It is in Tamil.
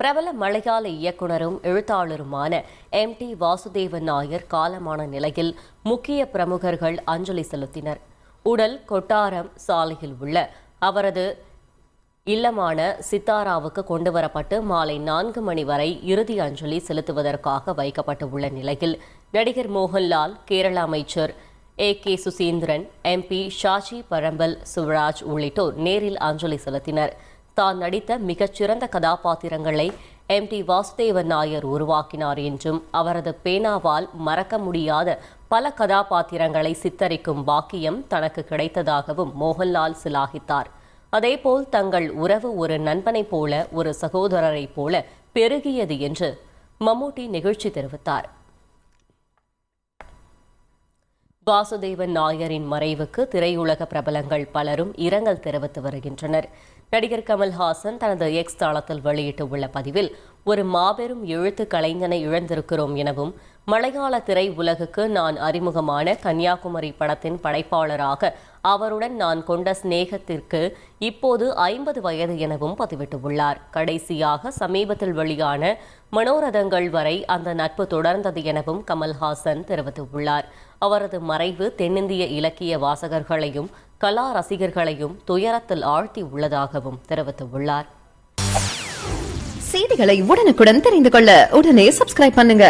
பிரபல மலையாள இயக்குனரும் எழுத்தாளருமான டி வாசுதேவன் நாயர் காலமான நிலையில் முக்கிய பிரமுகர்கள் அஞ்சலி செலுத்தினர். உடல் கொட்டாரம் சாலையில் உள்ள அவரது இல்லமான சித்தாராவுக்கு கொண்டுவரப்பட்டு மாலை 4 மணி வரை இறுதி அஞ்சலி செலுத்துவதற்காக வைக்கப்பட்டுள்ள நிலையில் நடிகர் மோகன்லால், கேரள அமைச்சர் கே சுசீந்திரன், MP ஷாஜி பரம்பல் சிவராஜ் உள்ளிட்டோர் நேரில் அஞ்சலி செலுத்தினர். தான் நடித்த மிகச்சிறந்த கதாபாத்திரங்களை டி வாசுதேவன் நாயர் உருவாக்கினார் என்றும் அவரது பேனாவால் மறக்க முடியாத பல கதாபாத்திரங்களை சித்தரிக்கும் பாக்கியம் தனக்கு கிடைத்ததாகவும் மோகன்லால் சிலாகித்தார். அதேபோல் தங்கள் உறவு ஒரு நண்பனைப் போல, ஒரு சகோதரரைப் போல பெருகியது என்று மம்முட்டி நிகழ்ச்சி தெரிவித்தார். வாசுதேவன் நாயரின் மறைவுக்கு திரையுலக பிரபலங்கள் பலரும் இரங்கல் தெரிவித்து வருகின்றனர். நடிகர் கமல்ஹாசன் தனது எக்ஸ் தளத்தில் வெளியிட்டுள்ள பதிவில், ஒரு மாபெரும் எழுத்து கலைஞனை இழந்திருக்கிறோம் எனவும், மலையாள திரை உலகுக்கு நான் அறிமுகமான கன்னியாகுமரி படத்தின் படைப்பாளராக அவருடன் நான் கொண்ட சிநேகத்திற்கு இப்போது 50 வயது எனவும் பதிவிட்டுள்ளார். கடைசியாக சமீபத்தில் வெளியான மனோரதங்கள் வரை அந்த நட்பு தொடர்ந்தது எனவும் கமல்ஹாசன் தெரிவித்துள்ளார். அவரது மறைவு தென்னிந்திய இலக்கிய வாசகர்களையும் கலா ரசிகர்களையும் துயரத்தில் ஆழ்த்தி உள்ளதாகவும் தெரிவித்துள்ளார். செய்திகளை உடனுக்குடன் தெரிந்து கொள்ள உடனே சப்ஸ்கிரைப் பண்ணுங்க.